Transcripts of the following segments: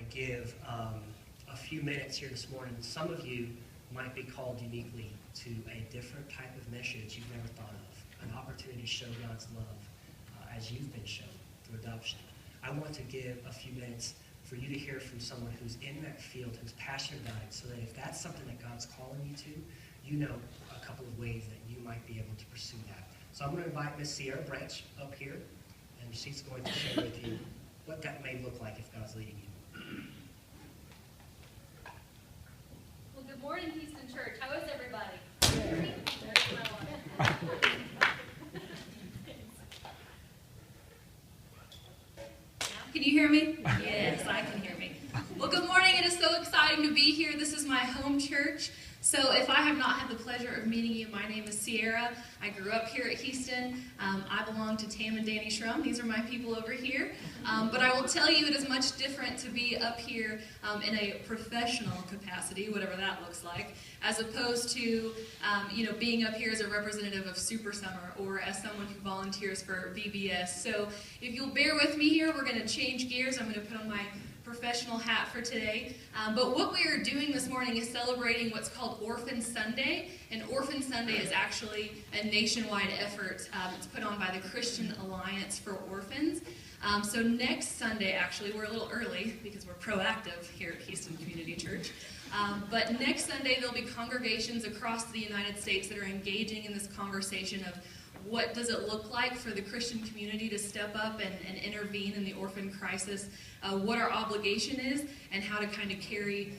give a few minutes here this morning. Some of you might be called uniquely to a different type of mission that you've never thought of, an opportunity to show God's love as you've been shown through adoption. I want to give a few minutes for you to hear from someone who's in that field, who's passionate about it, so that if that's something that God's calling you to, you know a couple of ways that you might be able to pursue that. So I'm going to invite Miss Sierra Branch up here, and she's going to share with you what that may look like if God's leading you. Well, good morning, Heaston Church. How is everybody? Can you hear me? Yes, I can hear me. Well, good morning. It is so exciting to be here. This is my home church. So if I have not had the pleasure of meeting you, my name is Sierra. I grew up here at Heaston. I belong to Tam and Danny Shrum. These are my people over here. But I will tell you it is much different to be up here in a professional capacity, whatever that looks like, as opposed to being up here as a representative of Super Summer or as someone who volunteers for VBS. So if you'll bear with me here, we're going to change gears. I'm going to put on my professional hat for today. But what we are doing this morning is celebrating what's called Orphan Sunday. And Orphan Sunday is actually a nationwide effort. It's put on by the Christian Alliance for Orphans. So next Sunday, actually, we're a little early because we're proactive here at Heaston Community Church. But next Sunday, there'll be congregations across the United States that are engaging in this conversation of what does it look like for the Christian community to step up and intervene in the orphan crisis, what our obligation is, and how to kind of carry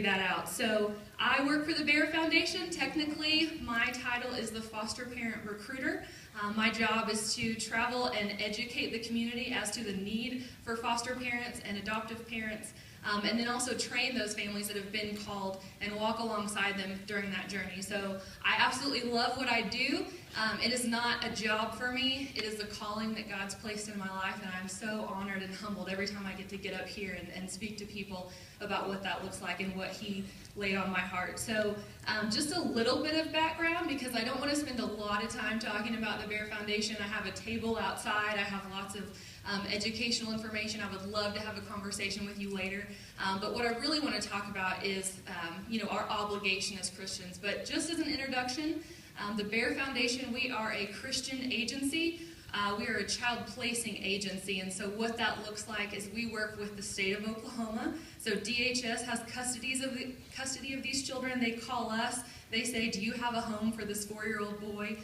that out. So I work for the Bair Foundation. Technically, my title is the foster parent recruiter. My job is to travel and educate the community as to the need for foster parents and adoptive parents, and then also train those families that have been called and walk alongside them during that journey. So I absolutely love what I do. It is not a job for me. It is a calling that God's placed in my life, and I'm so honored and humbled every time I get to get up here and speak to people about what that looks like and what He laid on my heart. So just a little bit of background, because I don't want to spend a lot of time talking about the Bair Foundation. I have a table outside. I have lots of educational information. I would love to have a conversation with you later. But what I really want to talk about is, our obligation as Christians. But just as an introduction, the Bair Foundation, we are a Christian agency. We are a child placing agency, and so what that looks like is we work with the state of Oklahoma. So DHS has custody of these children. They call us. They say, do you have a home for this 4-year-old boy?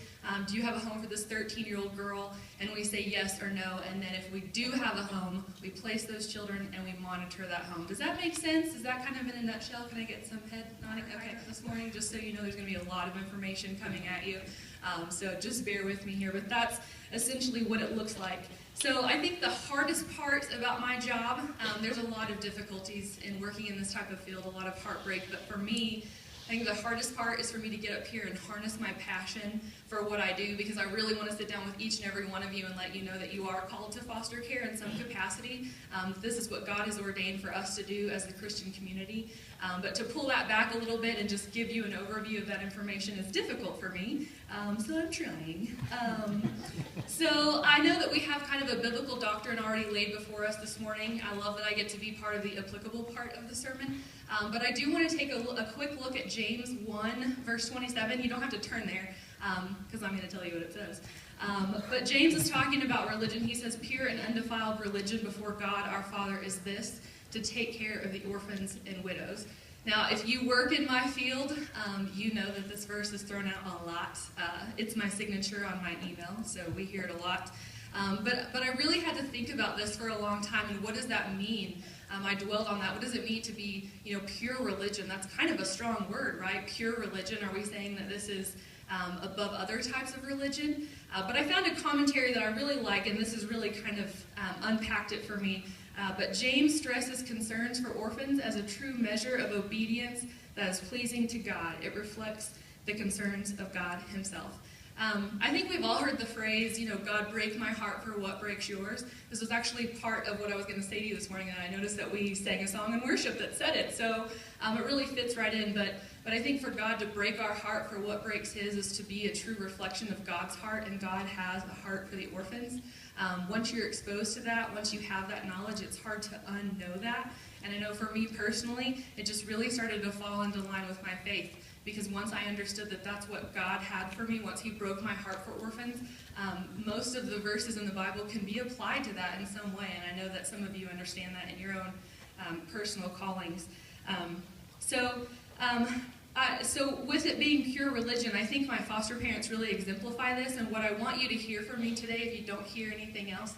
Do you have a home for this 13-year-old girl? And we say yes or no, and then if we do have a home, we place those children and we monitor that home. Does that make sense? Is that kind of in a nutshell? Can I get some head nodding? Okay, this morning, just so you know, there's going to be a lot of information coming at you. So just bear with me here, but that's essentially what it looks like. So I think the hardest part about my job, there's a lot of difficulties in working in this type of field, a lot of heartbreak, but for me, I think the hardest part is for me to get up here and harness my passion for what I do, because I really want to sit down with each and every one of you and let you know that you are called to foster care in some capacity. This is what God has ordained for us to do as the Christian community. But to pull that back a little bit and just give you an overview of that information is difficult for me, so I'm trying. So I know that we have kind of a biblical doctrine already laid before us this morning. I love that I get to be part of the applicable part of the sermon. But I do want to take a quick look at James 1, verse 27. You don't have to turn there, because I'm going to tell you what it says. But James is talking about religion. He says, pure and undefiled religion before God our Father is this, to take care of the orphans and widows. Now, if you work in my field, you know that this verse is thrown out a lot. It's my signature on my email, so we hear it a lot. But I really had to think about this for a long time, and what does that mean? I dwelled on that. What does it mean to be, pure religion? That's kind of a strong word, right? Pure religion. Are we saying that this is above other types of religion? But I found a commentary that I really like, and this has really kind of unpacked it for me. But James stresses concerns for orphans as a true measure of obedience that is pleasing to God. It reflects the concerns of God Himself. I think we've all heard the phrase, God break my heart for what breaks yours. This was actually part of what I was going to say to you this morning, and I noticed that we sang a song in worship that said it. So it really fits right in. But I think for God to break our heart for what breaks his is to be a true reflection of God's heart, and God has a heart for the orphans. Once you're exposed to that, once you have that knowledge, it's hard to unknow that. And I know for me personally, it just really started to fall into line with my faith. Because once I understood that that's what God had for me, once he broke my heart for orphans, most of the verses in the Bible can be applied to that in some way. And I know that some of you understand that in your own personal callings. So with it being pure religion, I think my foster parents really exemplify this. And what I want you to hear from me today, if you don't hear anything else,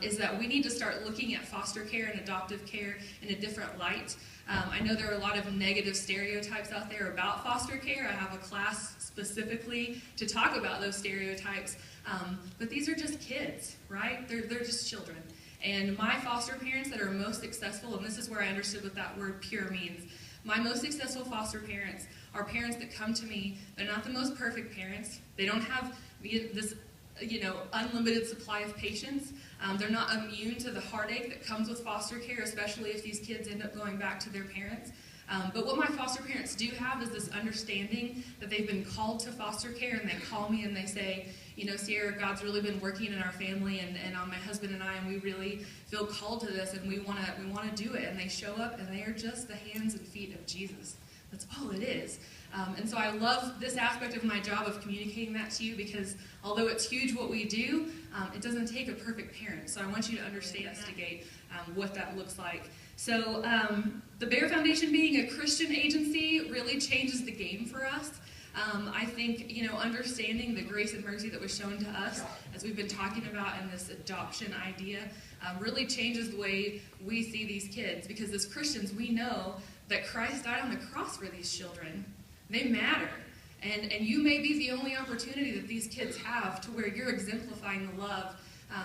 is that we need to start looking at foster care and adoptive care in a different light. I know there are a lot of negative stereotypes out there about foster care. I have a class specifically to talk about those stereotypes. But these are just kids, right? They're just children. And my foster parents that are most successful, and this is where I understood what that word pure means, my most successful foster parents are parents that come to me. They're not the most perfect parents. They don't have this unlimited supply of patience. They're not immune to the heartache that comes with foster care, especially if these kids end up going back to their parents. But what my foster parents do have is this understanding that they've been called to foster care, and they call me and they say, Sierra, God's really been working in our family and on my husband and I, and we really feel called to this, and we want to do it. And they show up, and they are just the hands and feet of Jesus. That's all it is. And so I love this aspect of my job of communicating that to you, because although it's huge what we do, it doesn't take a perfect parent. So I want you to understand, investigate what that looks like. So the Bair Foundation being a Christian agency really changes the game for us. I think, understanding the grace and mercy that was shown to us, as we've been talking about in this adoption idea, really changes the way we see these kids. Because as Christians, we know that Christ died on the cross for these children. They matter. And you may be the only opportunity that these kids have to where you're exemplifying the love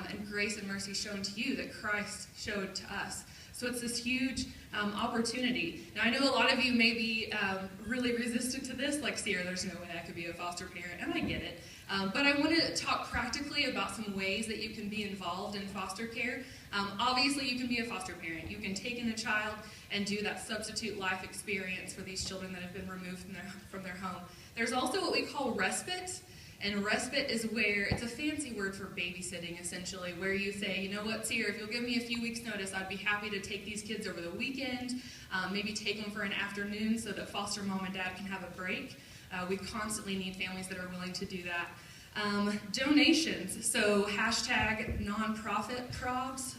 and grace and mercy shown to you that Christ showed to us. So it's this huge opportunity. Now, I know a lot of you may be really resistant to this, like, Sierra, there's no way I could be a foster parent, and I get it. But I want to talk practically about some ways that you can be involved in foster care. Obviously, you can be a foster parent. You can take in a child and do that substitute life experience for these children that have been removed from their home. There's also what we call respite. And respite is where, it's a fancy word for babysitting, essentially, where you say, you know what, Sierra, if you'll give me a few weeks' notice, I'd be happy to take these kids over the weekend, maybe take them for an afternoon so that foster mom and dad can have a break. We constantly need families that are willing to do that. Donations, so hashtag nonprofit probs.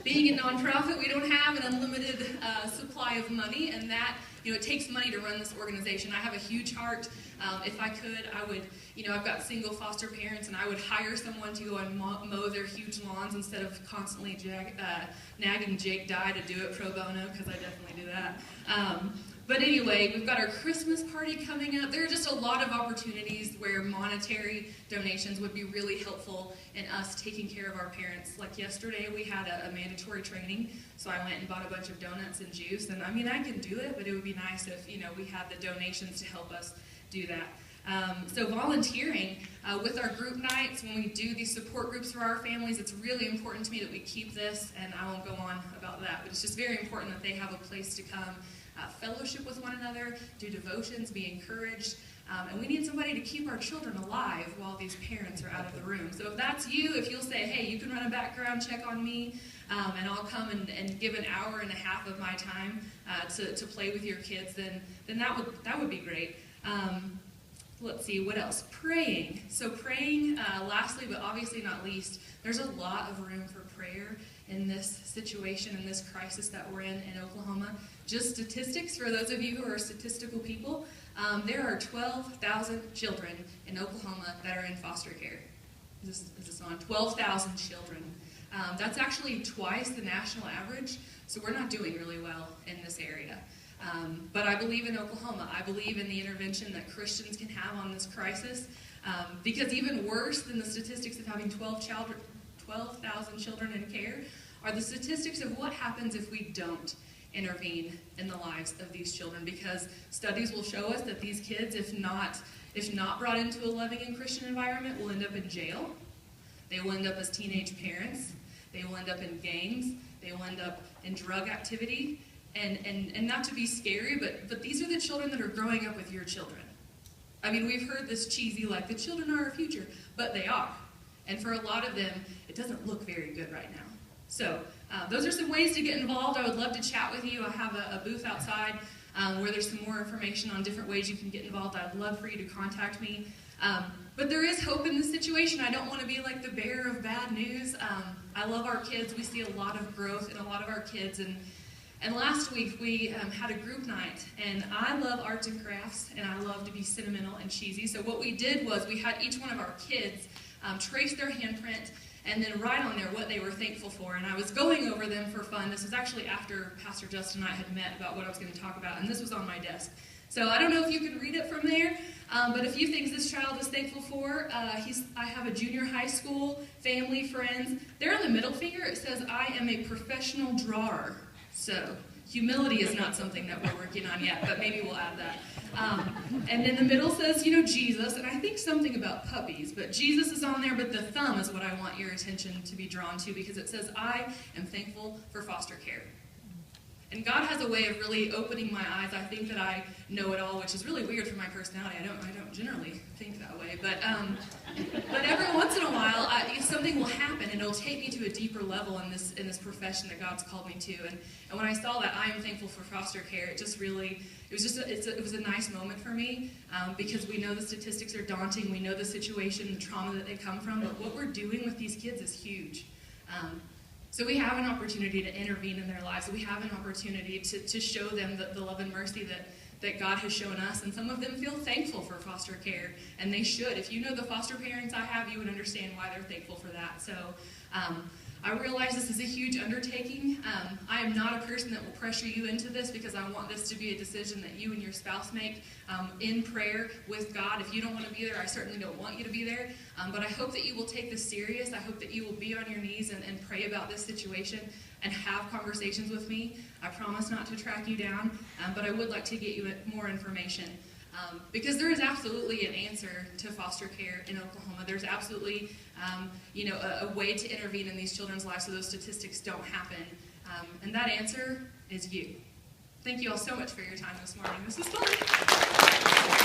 Being a nonprofit, we don't have an unlimited supply of money, and that, it takes money to run this organization. I have a huge heart. If I could, I would, I've got single foster parents, and I would hire someone to go and mow their huge lawns instead of constantly nagging Jake Dye to do it pro bono, because I definitely do that. But anyway, we've got our Christmas party coming up. There are just a lot of opportunities where monetary donations would be really helpful in us taking care of our parents. Like yesterday, we had a mandatory training, so I went and bought a bunch of donuts and juice. And I mean, I can do it, but it would be nice if, we had the donations to help us do that. So volunteering with our group nights, when we do these support groups for our families, it's really important to me that we keep this, and I won't go on about that, but it's just very important that they have a place to come, fellowship with one another, do devotions, be encouraged, and we need somebody to keep our children alive while these parents are out of the room. So if that's you, if you'll say, hey, you can run a background check on me, and I'll come and give an hour and a half of my time to play with your kids, then that would be great. Let's see, what else? Praying. So praying, lastly, but obviously not least, there's a lot of room for prayer in this situation, in this crisis that we're in Oklahoma. Just statistics, for those of you who are statistical people, there are 12,000 children in Oklahoma that are in foster care. Is this on? 12,000 children. That's actually twice the national average, so we're not doing really well in this area. But I believe in Oklahoma. I believe in the intervention that Christians can have on this crisis, because even worse than the statistics of having 12,000 children in care are the statistics of what happens if we don't intervene in the lives of these children, because studies will show us that these kids, if not if not brought into a loving and Christian environment, will end up in jail. They will end up as teenage parents. They will end up in gangs. They will end up in drug activity. And not to be scary, but these are the children that are growing up with your children. I mean, we've heard this cheesy, like, the children are our future, but they are. And for a lot of them, it doesn't look very good right now. So those are some ways to get involved. I would love to chat with you. I have a booth outside where there's some more information on different ways you can get involved. I'd love for you to contact me. But there is hope in this situation. I don't want to be like the bearer of bad news. I love our kids. We see a lot of growth in a lot of our kids. And last week we had a group night, and I love arts and crafts, and I love to be sentimental and cheesy. So what we did was we had each one of our kids trace their handprint and then write on there what they were thankful for. And I was going over them for fun. This was actually after Pastor Justin and I had met about what I was going to talk about, and this was on my desk. So I don't know if you can read it from there, but a few things this child is thankful for. I have a junior high school, family, friends. There on the middle finger it says, I am a professional drawer. So humility is not something that we're working on yet, but maybe we'll add that. And in the middle says, Jesus, and I think something about puppies, but Jesus is on there, but the thumb is what I want your attention to be drawn to, because it says, I am thankful for foster care. And God has a way of really opening my eyes. I think that I know it all, which is really weird for my personality. I don't generally think that way, but every once in a while, something will happen, and it'll take me to a deeper level in this profession that God's called me to. And when I saw that, I am thankful for foster care. It was a nice moment for me, because we know the statistics are daunting. We know the situation, the trauma that they come from, but what we're doing with these kids is huge. So we have an opportunity to intervene in their lives. We have an opportunity to show them the love and mercy that God has shown us. And some of them feel thankful for foster care, and they should. If you know the foster parents I have, you would understand why they're thankful for that. So I realize this is a huge undertaking. I am not a person that will pressure you into this, because I want this to be a decision that you and your spouse make in prayer with God. If you don't want to be there, I certainly don't want you to be there. But I hope that you will take this serious. I hope that you will be on your knees and pray about this situation and have conversations with me. I promise not to track you down, but I would like to get you more information. Because there is absolutely an answer to foster care in Oklahoma. There's absolutely, a way to intervene in these children's lives so those statistics don't happen. And that answer is you. Thank you all so much for your time this morning. This was fun.